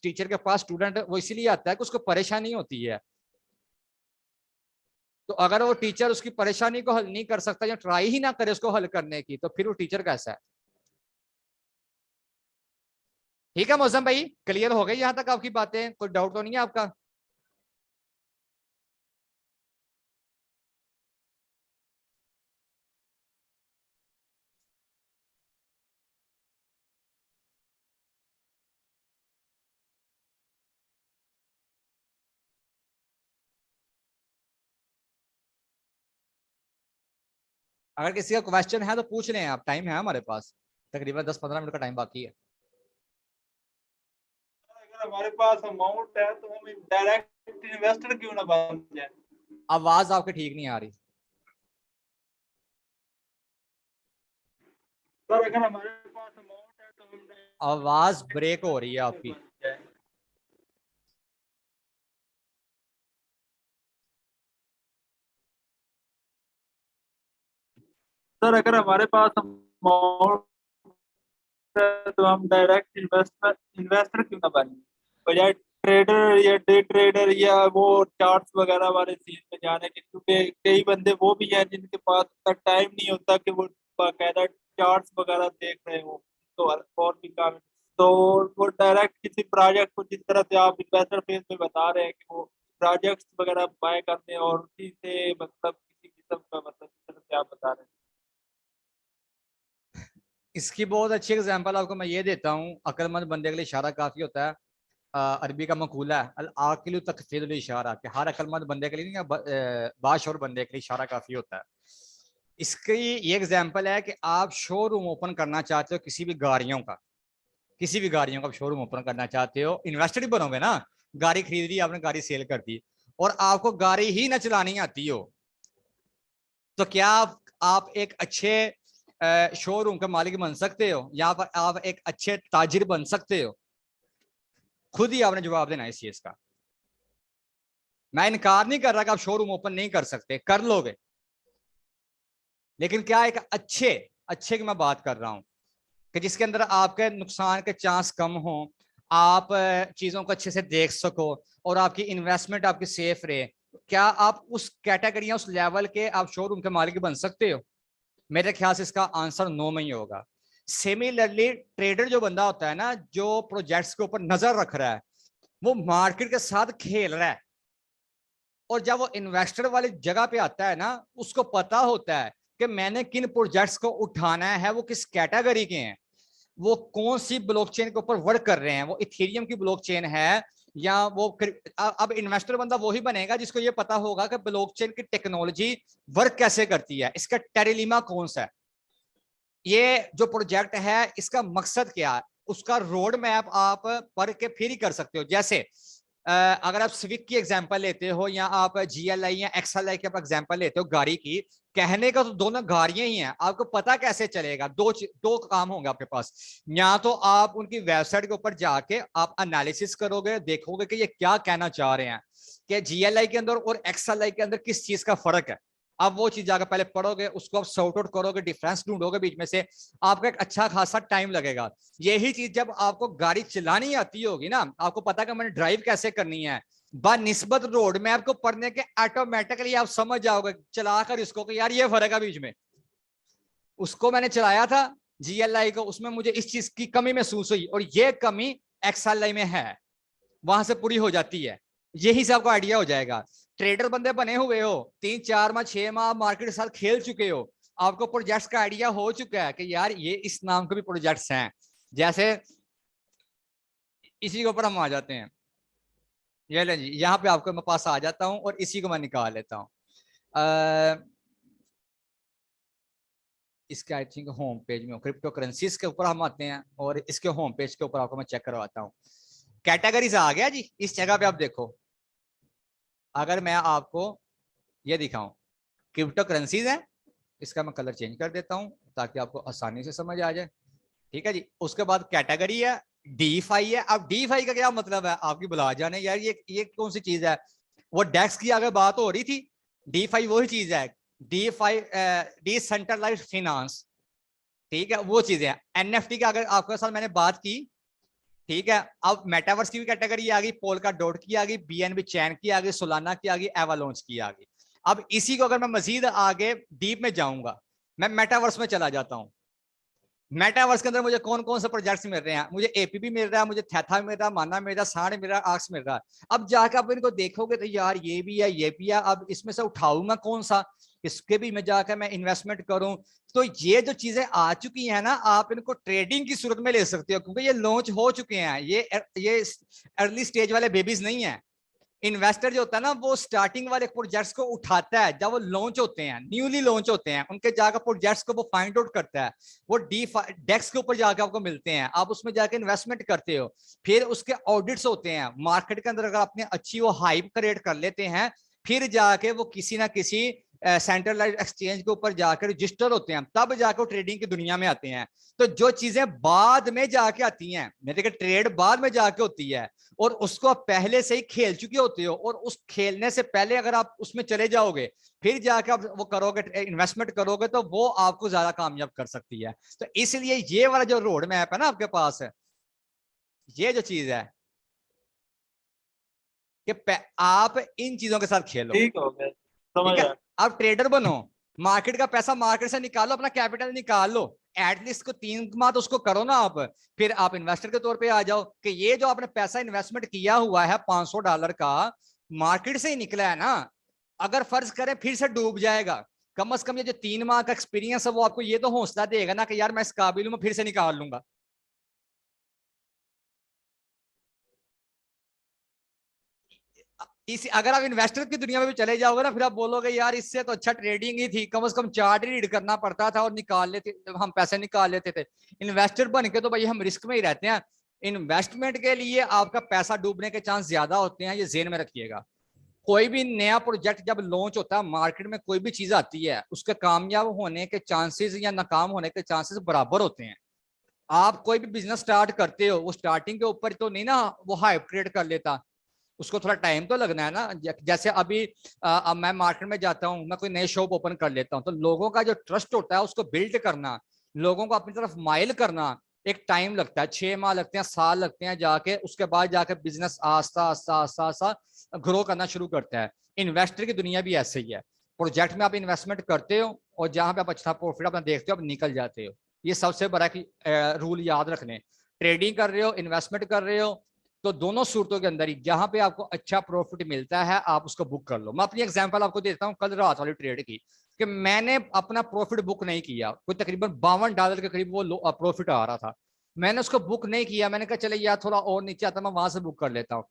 टीचर के पास स्टूडेंट वो इसीलिए आता है कि उसको परेशानी होती है। तो अगर वो टीचर उसकी परेशानी को हल नहीं कर सकता या ट्राई ही ना करे उसको हल करने की, तो फिर वो टीचर कैसा है। ठीक है मौसम भाई, क्लियर हो गई यहां तक आपकी बातें, कोई डाउट तो नहीं है आपका। अगर किसी का क्वेश्चन है तो पूछ लें आप, टाइम है हमारे पास, तकरीबन 10-15 मिनट का टाइम बाकी है। अगर हमारे पास अमाउंट है तो हम डायरेक्ट इन्वेस्टर क्यों ना बन जाए। आवाज आपकी ठीक नहीं आ रही। सर अगर हमारे पास अमाउंट है तो हम आवाज ब्रेक हो रही है आपकी। सर अगर हमारे पास अमाउंट है तो हम डायरेक्ट इन्वेस्टर क्यों ना बने, बजाय ट्रेडर या डे ट्रेडर या वो चार्ट्स वगैरह वाले सीन में जाने के। क्योंकि कई बंदे वो भी हैं जिनके पास इतना टाइम नहीं होता कि वो बाकायदा चार्ट्स वगैरह देख रहे हो, तो और भी काम। तो वो डायरेक्ट किसी प्रोजेक्ट को, जिस तरह से आप इन्वेस्टर फेज में बता रहे हैं कि वो प्रोजेक्ट्स वगैरह बाय करते हैं और उसी से मतलब किसी किस्म का मतलब जिस तरह से आप बता रहे हैं। इसकी बहुत अच्छी एग्जांपल आपको मैं ये देता हूँ, अक्लमंद बंदे के लिए इशारा काफी होता है। अरबी का मकूला है, अल आकिलु तकफीरुल इशारा, कि हर अक्लमंद बंदे के लिए नहीं, बाशऊर बंदे के लिए इशारा काफी होता है। इसकी ये एग्जांपल है कि आप शोरूम ओपन करना चाहते हो किसी भी गाड़ियों का, किसी भी गाड़ियों का शोरूम ओपन करना चाहते हो, इन्वेस्टर ही बनोगे ना, गाड़ी खरीद ली आपने, गाड़ी सेल कर दी, और आपको गाड़ी ही ना चलानी आती हो, तो क्या आप एक अच्छे शोरूम के मालिक बन सकते हो, या पर आप एक अच्छे ताजिर बन सकते हो? खुद ही आपने जवाब देना इस चीज का। मैं इनकार नहीं कर रहा कि आप शोरूम ओपन नहीं कर सकते, कर लोगे, लेकिन क्या एक अच्छे की मैं बात कर रहा हूं कि जिसके अंदर आपके नुकसान के चांस कम हो, आप चीजों को अच्छे से देख सको, और आपकी इन्वेस्टमेंट आपकी सेफ रहे। क्या आप उस कैटेगरी या उस लेवल के आप शोरूम के मालिक बन सकते हो? मेरे ख्याल से इसका आंसर नो में ही होगा। सिमिलरली ट्रेडर जो बंदा होता है ना, जो प्रोजेक्ट्स के ऊपर नजर रख रहा है, वो मार्केट के साथ खेल रहा है, और जब वो इन्वेस्टर वाली जगह पे आता है ना, उसको पता होता है कि मैंने किन प्रोजेक्ट्स को उठाना है, वो किस कैटेगरी के हैं, वो कौन सी ब्लॉकचेन के ऊपर वर्क कर रहे हैं, वो इथेरियम की ब्लॉकचेन है या वो अब इन्वेस्टर बंदा वही बनेगा जिसको ये पता होगा कि ब्लॉकचेन की टेक्नोलॉजी वर्क कैसे करती है, इसका टेरिलिमा कौन सा है, ये जो प्रोजेक्ट है इसका मकसद क्या है, उसका रोड मैप आप पढ़ के फिर ही कर सकते हो। जैसे अगर आप स्विफ्ट की एग्जांपल लेते हो, या आप GLI या XLI की आप एग्जांपल लेते हो गाड़ी की, कहने का तो दोनों गाड़ियां ही हैं, आपको पता कैसे चलेगा? दो काम होंगे आपके पास, या तो आप उनकी वेबसाइट के ऊपर जाके आप एनालिसिस करोगे, देखोगे कि ये क्या कहना चाह रहे हैं, कि GLI के अंदर और XLI के अंदर किस चीज का फर्क है। अब वो चीज जाकर पहले पढ़ोगे, उसको आप सॉर्ट आउट करोगे, डिफरेंस ढूंढोगे बीच में से, आपका एक अच्छा खासा टाइम लगेगा। यही चीज जब आपको गाड़ी चलानी आती होगी ना, आपको पता कि मैंने ड्राइव कैसे करनी है, बनिस्बत रोड मैप को पढ़ने के ऑटोमेटिकली आप समझ जाओगे चलाकर इसको कि यार ये फर्क है बीच में। उसको मैंने चलाया था GLI को, उसमें मुझे इस चीज की कमी महसूस हुई, और ये कमी XLI में है, वहां से पूरी हो जाती है। यही से आपको आइडिया हो जाएगा। ट्रेडर बंदे बने हुए हो, 3-4 माह 6 माह मार्केट के साथ खेल चुके हो, आपको प्रोजेक्ट्स का आइडिया हो चुका है कि यार ये इस नाम के भी प्रोजेक्ट्स हैं। जैसे इसी के ऊपर हम आ जाते हैं, ये ले जी, यहाँ पे आपको मैं पास आ जाता हूँ और इसी को मैं निकाल लेता हूँ। इसके आई थिंक होम पेज में क्रिप्टो करेंसीज के ऊपर हम आते हैं, और इसके होम पेज के ऊपर आपको मैं चेक करवाता हूँ। कैटेगरीज आ गया जी, इस जगह पे आप देखो, अगर मैं आपको ये दिखाऊं, क्रिप्टो करेंसीज है, इसका मैं कलर चेंज कर देता हूं ताकि आपको आसानी से समझ आ जाए। ठीक है जी, उसके बाद कैटेगरी है, DeFi है। अब DeFi का क्या मतलब है, आपकी बुला जाने यार ये कौन सी चीज है, वो डेक्स की अगर बात हो रही थी, DeFi वही चीज है, DeFi डिसेंट्रलाइज्ड फाइनेंस, ठीक है, वो चीजें हैं। NFT का अगर आपके साथ मैंने बात की, ठीक है, अब मेटावर्स की भी कैटेगरी आ गई, पोल्का डॉट की आ गई, BNB चैन की आ गई, सोलाना की आ गई, एवालोंच की आ गई। अब इसी को अगर मैं मजीद आगे डीप में जाऊंगा, मैं मेटावर्स में चला जाता हूं। मेटावर्स के अंदर मुझे कौन कौन से प्रोजेक्ट्स मिल रहे हैं, मुझे APP मिल रहा है, मुझे थैथा मिल रहा है, माना मिल रहा है, साढ़ मिल रहा है, आक्स मिल रहा है। अब जाकर आप इनको देखोगे तो यार ये भी है, ये भी है, अब इसमें से उठाऊंगा कौन सा, इसके भी में जाकर मैं इन्वेस्टमेंट करूं। तो ये जो चीजें आ चुकी हैं ना, आप इनको ट्रेडिंग की सूरत में ले सकते हो, क्योंकि ये लॉन्च हो चुके हैं, ये अर्ली स्टेज वाले बेबीज नहीं है। इन्वेस्टर जो होता है ना, वो स्टार्टिंग वाले प्रोजेक्ट्स को उठाता है, जब वो लॉन्च होते हैं, न्यूली लॉन्च होते हैं, उनके जाकर प्रोजेक्ट्स को वो फाइंड आउट करता है, वो डेक्स के ऊपर जाकर आपको मिलते हैं, आप उसमें जाकर इन्वेस्टमेंट करते हो, फिर उसके ऑडिट्स होते हैं मार्केट के अंदर। अगर आपने अच्छी वो हाइप क्रिएट कर लेते हैं, फिर जाके वो किसी ना किसी सेंट्रलाइज्ड एक्सचेंज के ऊपर जाकर रजिस्टर होते हैं, तब जाकर ट्रेडिंग की दुनिया में आते हैं। तो जो चीजें बाद में जाके आती हैं, मेरे ट्रेड बाद में जाके होती है, और उसको आप पहले से ही खेल चुके होते हो, और उस खेलने से पहले अगर आप उसमें चले जाओगे, फिर जाके आप वो करोगे, इन्वेस्टमेंट करोगे, तो वो आपको ज्यादा कामयाब कर सकती है। तो इसलिए ये वाला जो रोड मैप है ना आपके पास, ये जो चीज है कि आप इन चीजों के साथ खेलो, ठीक हो गया, समझ ठीक है, आया। आप ट्रेडर बनो, मार्केट का पैसा मार्केट से निकालो, अपना कैपिटल निकाल लो, एटलीस्ट को 3 माह तो उसको करो ना आप, फिर आप इन्वेस्टर के तौर पे आ जाओ कि ये जो आपने पैसा इन्वेस्टमेंट किया हुआ है $500 का, मार्केट से ही निकला है ना। अगर फर्ज करें फिर से डूब जाएगा, कम से कम ये जो 3 माह का एक्सपीरियंस है वो आपको ये तो हौसला देगा ना कि यार मैं इस काबिल हूं, मैं फिर से निकाल लूंगा। इस अगर आप इन्वेस्टर की दुनिया में भी चले जाओगे ना, फिर आप बोलोगे यार इससे तो अच्छा ट्रेडिंग ही थी, कम से कम चार्ट रीड करना पड़ता था और निकाल लेते, हम पैसे निकाल लेते थे। इन्वेस्टर बन के तो भाई हम रिस्क में ही रहते हैं। इन्वेस्टमेंट के लिए आपका पैसा डूबने के चांस ज्यादा होते हैं, ये जेहन में रखिएगा। कोई भी नया प्रोजेक्ट जब लॉन्च होता है मार्केट में, कोई भी चीज आती है, उसके कामयाब होने के चांसेस या नाकाम होने के चांसेस बराबर होते हैं। आप कोई भी बिजनेस स्टार्ट करते हो, वो स्टार्टिंग के ऊपर तो नहीं ना वो हाइप क्रिएट कर लेता, उसको थोड़ा टाइम तो लगना है ना। जैसे अभी अब मैं मार्केट में जाता हूँ, मैं कोई नई शॉप ओपन कर लेता हूँ, तो लोगों का जो ट्रस्ट होता है उसको बिल्ड करना, लोगों को अपनी तरफ माइल करना, एक टाइम लगता है, 6 माह लगते हैं, साल लगते हैं, जाके उसके बाद जाके बिजनेस आस्ता आस्ता आस्ता आस्ता ग्रो करना शुरू करता है। इन्वेस्टर की दुनिया भी ऐसे ही है। प्रोजेक्ट में आप इन्वेस्टमेंट करते हो और जहां पे आप अच्छा प्रॉफिट अपना देखते हो, आप निकल जाते हो। ये सबसे बड़ा रूल याद रख लें। ट्रेडिंग कर रहे हो, इन्वेस्टमेंट कर रहे हो, तो दोनों सूरतों के अंदर ही जहां पे आपको अच्छा प्रॉफिट मिलता है आप उसको बुक कर लो। मैं अपनी एग्जांपल आपको देता हूं कल रात वाली ट्रेड की, कि मैंने अपना प्रॉफिट बुक नहीं किया, कोई तकरीबन $52 के करीब वो प्रॉफिट आ रहा था, मैंने उसको बुक नहीं किया। मैंने कहा चले यार थोड़ा और नीचे आता, मैं वहां से बुक कर लेता हूँ।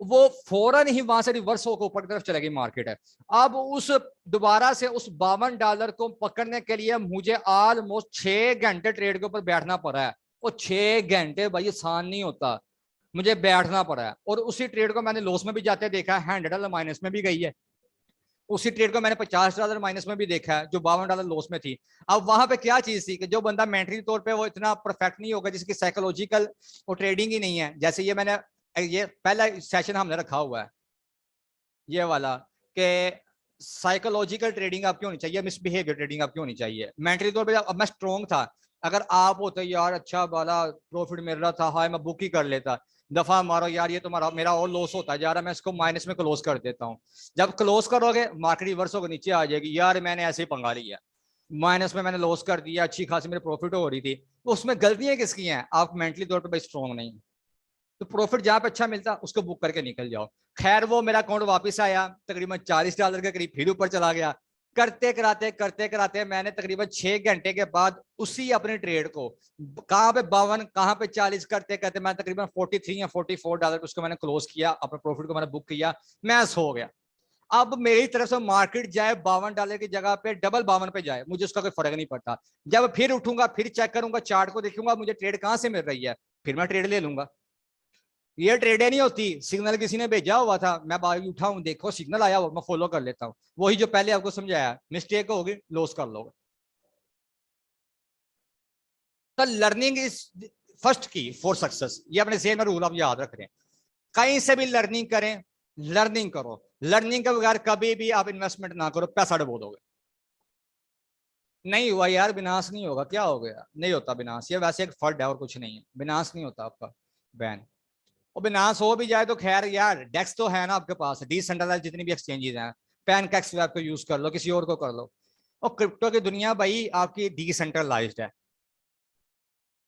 वो फौरन ही वहां से रिवर्स होकर ऊपर की तरफ चलेगी मार्केट है। अब उस दोबारा से उस $52 को पकड़ने के लिए मुझे ऑलमोस्ट 6 घंटे ट्रेड के ऊपर बैठना पड़ा है। वो 6 घंटे भाई आसान नहीं होता, मुझे बैठना पड़ा है। और उसी ट्रेड को मैंने लॉस में भी जाते देखा है, $100 माइनस में भी गई है। उसी ट्रेड को मैंने $50 माइनस में भी देखा है, जो $52 लॉस में थी। अब वहां पे क्या चीज थी कि जो बंदा मेंटली तौर पे वो इतना परफेक्ट नहीं होगा, जिसकी साइकोलॉजिकल वो ट्रेडिंग ही नहीं है। जैसे ये पहला सेशन हमने रखा हुआ है ये वाला, कि साइकोलॉजिकल ट्रेडिंग आपकी होनी चाहिए, मिसबिहेवियर ट्रेडिंग आपकी होनी चाहिए। मेंटली तौर पे अब मैं स्ट्रॉन्ग था, अगर आप होते यार अच्छा वाला प्रॉफिट मिल रहा था, हाय मैं बुक ही कर लेता, दफा मारो यार ये तुम्हारा मेरा और लॉस होता जा रहा, मैं इसको माइनस में क्लोज कर देता हूँ। जब क्लोज करोगे मार्केट रिवर्स होकर नीचे आ जाएगी, यार मैंने ऐसे ही पंगा लिया, माइनस में मैंने लॉस कर दिया, अच्छी खासी मेरी प्रॉफिट हो रही थी। तो उसमें गलतियां किसकी हैं? आप मेंटली तौर पर भाई स्ट्रॉन्ग नहीं। तो प्रॉफिट जहां पे अच्छा मिलता उसको बुक करके निकल जाओ। खैर वो मेरा अकाउंट वापस आया, तकरीबन $40 के करीब फिर ऊपर चला गया। करते कराते मैंने तकरीबन 6 घंटे के बाद उसी अपने ट्रेड को कहां पे 52 कहां पे 40 करते करते मैं तकरीबन 43 या $44 उसको मैंने क्लोज किया, अपने प्रॉफिट को मैंने बुक किया, मैं सो गया। अब मेरी तरफ से मार्केट जाए $52 की जगह पे डबल 52 पे जाए, मुझे उसका कोई फर्क नहीं पड़ता। जब फिर उठूंगा, फिर चेक करूंगा चार्ट को, देखूंगा मुझे ट्रेड कहां से मिल रही है, फिर मैं ट्रेड ले लूंगा। ये ट्रेडे नहीं होती, सिग्नल किसी ने भेजा हुआ था, मैं बाहर उठा हूं, देखो सिग्नल आया हुआ, मैं फॉलो कर लेता हूँ। वही जो पहले आपको समझाया, मिस्टेक होगी लॉस कर लोगे। तो लर्निंग इज फर्स्ट की फॉर सक्सेस, ये अपने जेहन में रूल आप याद रख रहे हैं। कहीं से भी लर्निंग करें, लर्निंग करो, लर्निंग के बगैर कभी भी आप इन्वेस्टमेंट ना करो, पैसा डुबो दोगे। नहीं हुआ यार, विनाश नहीं होगा, क्या हो गया, नहीं होता विनाश, ये वैसे एक फर्ड है और कुछ नहीं है, विनाश नहीं होता आपका बैन। और विनाश हो भी जाए तो खैर यार, डेक्स तो है ना आपके पास, डिसेंट्रलाइज जितनी भी एक्सचेंजेस हैं, पैनकेक्स वैब को यूज कर लो, किसी और को कर लो। और क्रिप्टो की दुनिया भाई आपकी डिसेंट्रलाइज्ड है।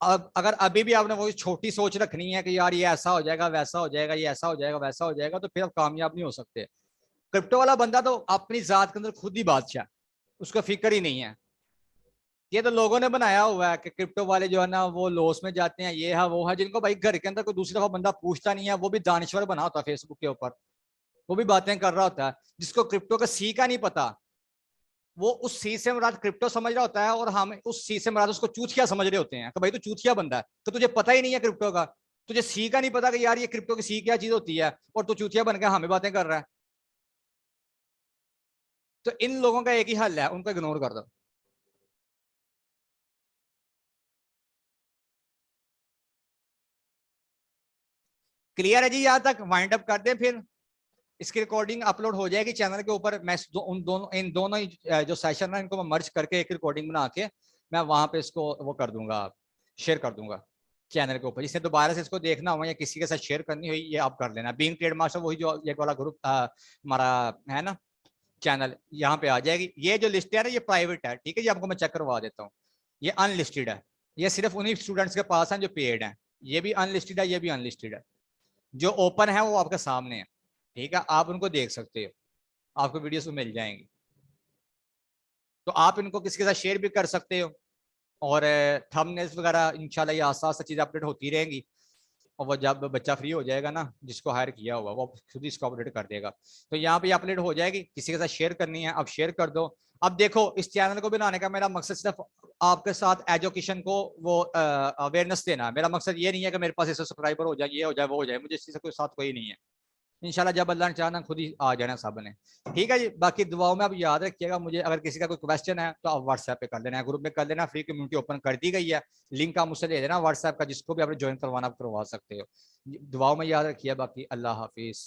अब अगर अभी भी आपने वो छोटी सोच रखनी है कि यार ये ऐसा हो जाएगा, वैसा हो जाएगा, ये ऐसा हो जाएगा, वैसा हो जाएगा, तो फिर आप कामयाब नहीं हो सकते। क्रिप्टो वाला बंदा तो अपनी जात के अंदर खुद ही बादशाह, उसको फिक्र ही नहीं है। ये तो लोगों ने बनाया हुआ है कि क्रिप्टो वाले जो है ना वो लॉस में जाते हैं, ये है वो है, जिनको भाई घर के अंदर कोई दूसरी दफा बंदा पूछता नहीं है, वो भी दानिश्वर बना होता है फेसबुक के ऊपर, वो भी बातें कर रहा होता है। जिसको क्रिप्टो का सी का नहीं पता, वो उस सी से मुराद क्रिप्टो समझ रहा होता है, और हम उस सी से मुराद उसको चूतिया समझ रहे होते हैं कि भाई तू चूतिया बंदा है, तो तुझे पता ही नहीं है क्रिप्टो का, तुझे सी का नहीं पता कि यार ये क्रिप्टो की सी क्या चीज होती है, और तू चूतिया बन के हमें बातें कर रहा है। तो इन लोगों का एक ही हल है, उनको इग्नोर कर दो। क्लियर है जी? यहां तक वाइंड अप कर दें, फिर इसकी रिकॉर्डिंग अपलोड हो जाएगी चैनल के ऊपर। मैं इन दोनों जो सेशन है इनको मैं मर्ज करके एक रिकॉर्डिंग बना के मैं वहां पे इसको वो कर दूंगा, शेयर कर दूंगा चैनल के ऊपर। जिसने दोबारा से इसको देखना हो या किसी के साथ शेयर करनी हुई, ये आप कर लेना। बीइंग ट्रेड मास्टर वही जो एक वाला ग्रुप हमारा है ना चैनल, यहाँ पे आ जाएगी। ये जो लिस्ट है ना ये प्राइवेट है, ठीक है जी, आपको मैं चेक करवा देता हूँ। ये अनलिस्टेड है, ये सिर्फ उन्हीं स्टूडेंट्स के पास है जो पेड है। ये भी अनलिस्टेड है, ये भी अनलिस्टेड है। जो ओपन है वो आपके सामने है, ठीक है, आप उनको देख सकते हो, आपको वीडियोस में मिल जाएंगी। तो आप इनको किसी के साथ शेयर भी कर सकते हो, और थंबनेल्स वगैरह इंशाल्लाह ये आस्ते आस्ते चीजें अपडेट होती रहेंगी। और वो जब बच्चा फ्री हो जाएगा ना, जिसको हायर किया हुआ वो खुद ही इसको अपडेट कर देगा। तो यहाँ पे अपडेट हो जाएगी, किसी के साथ शेयर करनी है अब शेयर कर दो। अब देखो इस चैनल को बनाने का मेरा मकसद सिर्फ आपके साथ एजुकेशन को वो अवेयरनेस देना है। मेरा मकसद ये नहीं है कि मेरे पास 100 सब्सक्राइबर हो जाए, ये हो जाए, वो हो जाए, मुझे इससे कोई साथ कोई नहीं है। इंशाल्लाह जब अल्लाह ने चाहा खुद ही आ जाना सब ने। ठीक है जी, बाकी दुआओं में आप याद रखिएगा मुझे। अगर किसी का कोई क्वेश्चन है तो आप व्हाट्सएप पे कर लेना, ग्रुप में कर लेना, फ्री कम्युनिटी ओपन कर दी गई है, लिंक आप मुझसे दे देना व्हाट्सएप का, जिसको भी आपने ज्वाइन करवाना आप करवा सकते हो। दुआओं में याद रखिए, बाकी अल्लाह हाफिज।